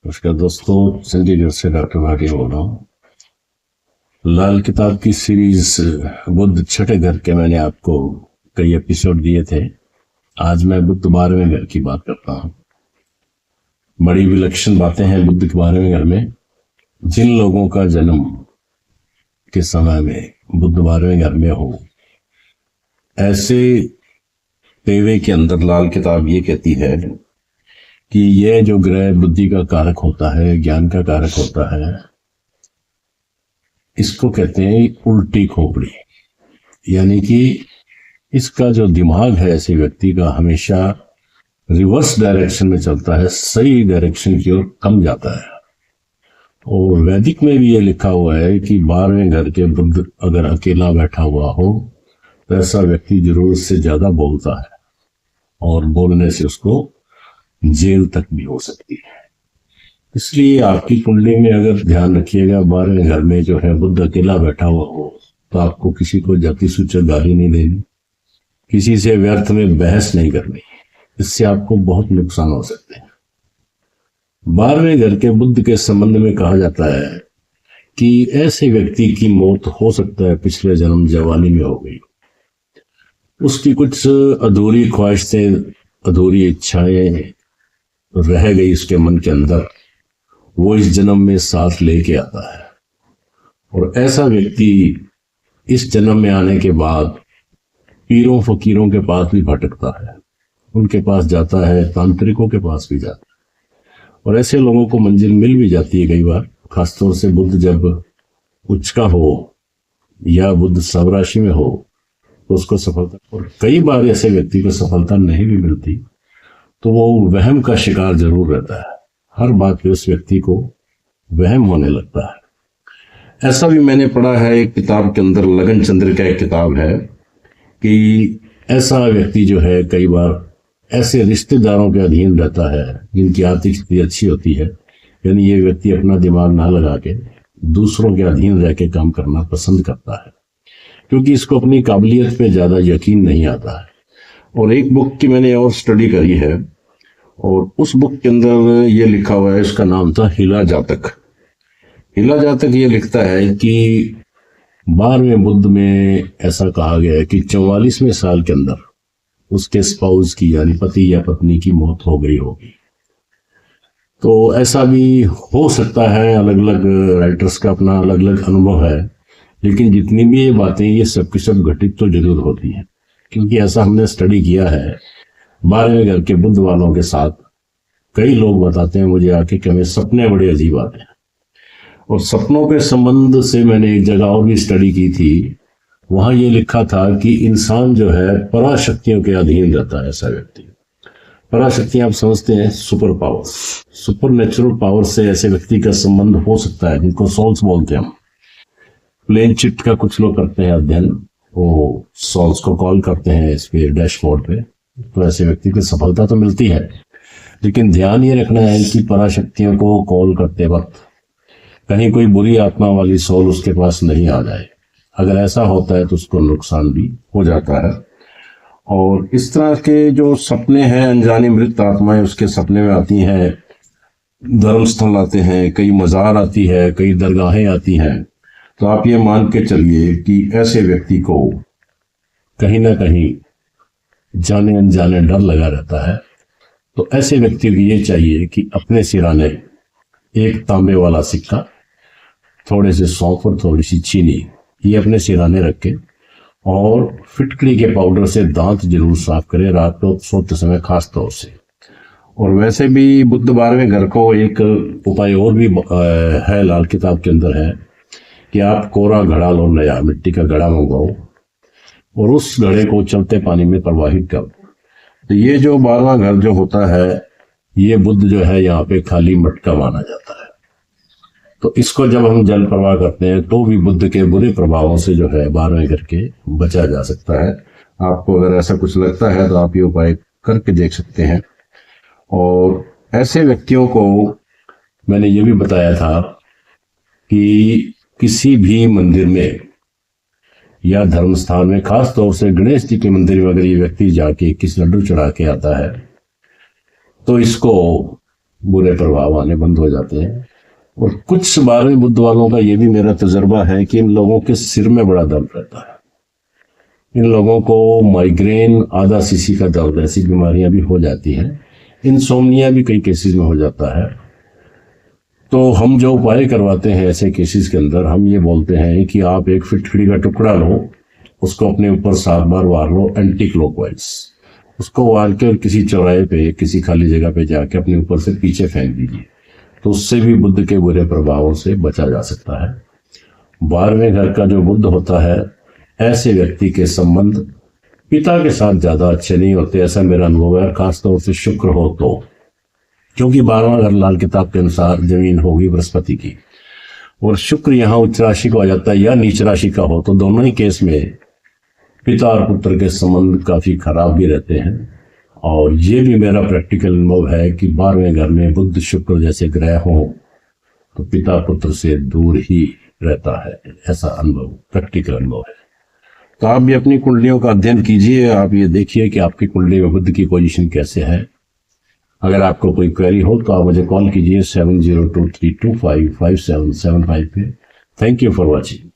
नमस्कार दोस्तों, चंडीगढ़ से डॉक्टर भाटिया बोल रहा हूँ। लाल किताब की सीरीज बुद्ध छठे घर के मैंने आपको कई एपिसोड दिए थे। आज मैं बुद्ध 12वें घर की बात करता हूँ। बड़ी विलक्षण बातें हैं बुद्ध के 12वें घर में। जिन लोगों का जन्म के समय में बुद्ध 12वें घर में हो, ऐसे पेवे के अंदर लाल किताब ये कहती है कि यह जो ग्रह बुद्धि का कारक होता है, ज्ञान का कारक होता है, इसको कहते हैं उल्टी खोपड़ी। यानी कि इसका जो दिमाग है ऐसे व्यक्ति का हमेशा रिवर्स डायरेक्शन में चलता है, सही डायरेक्शन की ओर कम जाता है। और वैदिक में भी ये लिखा हुआ है कि 12वें घर के बुद्ध अगर अकेला बैठा हुआ हो तो ऐसा व्यक्ति जरूरत से ज्यादा बोलता है और बोलने से उसको जेल तक भी हो सकती है। इसलिए आपकी कुंडली में अगर ध्यान रखिएगा, 12वें घर में जो है बुद्ध अकेला बैठा हुआ हो तो आपको किसी को जाति सूचक गाली नहीं देनी, किसी से व्यर्थ में बहस नहीं करनी। इससे आपको बहुत नुकसान हो सकते हैं। 12वें घर के बुद्ध के संबंध में कहा जाता है कि ऐसे व्यक्ति की मौत हो सकता है पिछले जन्म जवानी में हो गई, उसकी कुछ अधूरी ख्वाहिशें, अधूरी इच्छाएं रह गई उसके मन के अंदर, वो इस जन्म में साथ लेके आता है। और ऐसा व्यक्ति इस जन्म में आने के बाद पीरों फकीरों के पास भी भटकता है, उनके पास जाता है, तांत्रिकों के पास भी जाता है। और ऐसे लोगों को मंजिल मिल भी जाती है कई बार, खासतौर से बुद्ध जब उच्च का हो या बुद्ध स्वराशि में हो तो उसको सफलता। और कई बार ऐसे व्यक्ति को सफलता नहीं भी मिलती तो वो वहम का शिकार जरूर रहता है। हर बात पे उस व्यक्ति को वहम होने लगता है। ऐसा भी मैंने पढ़ा है एक किताब के अंदर, लगन चंद्र का एक किताब है, कि ऐसा व्यक्ति जो है कई बार ऐसे रिश्तेदारों के अधीन रहता है जिनकी आर्थिक स्थिति अच्छी होती है। यानी ये व्यक्ति अपना दिमाग ना लगा के दूसरों के अधीन रह के काम करना पसंद करता है, क्योंकि इसको अपनी काबिलियत पे ज्यादा यकीन नहीं आता है। और एक बुक की मैंने और स्टडी करी है, और उस बुक के अंदर ये लिखा हुआ है, इसका नाम था हिला जातक। हिला जातक ये लिखता है कि 12वें बुद्ध में ऐसा कहा गया है कि 44वें साल के अंदर उसके स्पाउस की, यानी पति या पत्नी की मौत हो गई होगी। तो ऐसा भी हो सकता है, अलग अलग राइटर्स का अपना अलग अलग अनुभव है, लेकिन जितनी भी ये बातें, ये सब की सब घटित तो जरूर होती है, क्योंकि ऐसा हमने स्टडी किया है 12वें घर के बुद्ध वालों के साथ। कई लोग बताते हैं मुझे आके कि हमें सपने बड़े अजीब आते हैं। और सपनों के संबंध से मैंने एक जगह और भी स्टडी की थी, वहां ये लिखा था कि इंसान जो है पराशक्तियों के अधीन रहता है। ऐसा व्यक्ति, पराशक्तियां आप समझते हैं, super power, super natural power से ऐसे व्यक्ति का संबंध हो सकता है, जिनको सोल्स बोलते हैं हम। प्लेन चिट का कुछ लोग करते हैं अध्ययन, वो सोल्स को कॉल करते हैं इस पे डैशबोर्ड पे, तो ऐसे व्यक्ति को सफलता तो मिलती है। लेकिन ध्यान ये रखना है कि पराशक्तियों को कॉल करते वक्त कहीं कोई बुरी आत्मा वाली सोल उसके पास नहीं आ जाए। अगर ऐसा होता है तो उसको नुकसान भी हो जाता है। और इस तरह के जो सपने हैं, अनजानी मृत आत्माएं उसके सपने में आती हैं, धर्म स्थल आते हैं, कई मजार आती है, कई दरगाहें आती हैं, तो आप ये मान के चलिए कि ऐसे व्यक्ति को कहीं ना कहीं जाने अनजाने डर लगा रहता है। तो ऐसे व्यक्ति को ये चाहिए कि अपने सिराने एक तांबे वाला सिक्का, थोड़े से सौंफ और थोड़ी सी चीनी, ये अपने सिराने रखे और फिटकरी के पाउडर से दांत जरूर साफ करे रात को सोते समय खास तौर से। और वैसे भी बुद्ध 12वें घर को एक उपाय और भी है, लाल किताब के अंदर है, कि आप कोरा घड़ा लो, नया मिट्टी का घड़ा मंगवाओ और उस घड़े को चलते पानी में प्रवाहित करो। तो ये जो 12वां घर जो होता है, ये बुद्ध जो है यहाँ पे खाली मटका माना जाता है। तो इसको जब हम जल प्रवाह करते हैं तो भी बुद्ध के बुरे प्रभावों से जो है 12वें घर के बचा जा सकता है। आपको अगर ऐसा कुछ लगता है तो आप ये उपाय करके देख सकते हैं। और ऐसे व्यक्तियों को मैंने ये भी बताया था कि किसी भी मंदिर में या धर्म स्थान में, खास तौर से गणेश जी के मंदिर में अगर ये व्यक्ति जाके किसी लड्डू चढ़ा के आता है तो इसको बुरे प्रभाव आने बंद हो जाते हैं। और कुछ 12वें बुद्ध वालों का ये भी मेरा तजुर्बा है कि इन लोगों के सिर में बड़ा दर्द रहता है। इन लोगों को माइग्रेन, आधा सीसी का दर्द, ऐसी बीमारियां भी हो जाती हैं। इंसोम्निया भी कई केसेस में हो जाता है। तो हम जो उपाय करवाते हैं ऐसे केसेस के अंदर, हम ये बोलते हैं कि आप एक फिटकड़ी का टुकड़ा लो, उसको अपने ऊपर 7 बार वार लो एंटी क्लॉकवाइज। उसको वार के किसी चौराहे पे, किसी खाली जगह पे जाके अपने ऊपर से पीछे फेंक दीजिए, तो उससे भी बुद्ध के बुरे प्रभावों से बचा जा सकता है। 12वें घर का जो बुद्ध होता है, ऐसे व्यक्ति के संबंध पिता के साथ ज्यादा अच्छे नहीं होते, ऐसा मेरा अनुभव है। खासतौर से शुक्र हो तो, क्योंकि 12वां घर लाल किताब के अनुसार जमीन होगी बृहस्पति की, और शुक्र यहाँ उच्च राशि का हो जाता है या नीच राशि का हो, तो दोनों ही केस में पिता और पुत्र के संबंध काफी खराब भी रहते हैं। और ये भी मेरा प्रैक्टिकल अनुभव है कि 12वें घर में बुध शुक्र जैसे ग्रह हो तो पिता पुत्र से दूर ही रहता है, ऐसा अनुभव, प्रैक्टिकल अनुभव है। तो आप भी अपनी कुंडलियों का अध्ययन कीजिए, आप ये देखिए कि आपकी कुंडली में बुध की पोजीशन कैसे है। अगर आपको कोई क्वेरी हो तो आप मुझे कॉल कीजिए 7023255775 पे। Thank you for watching.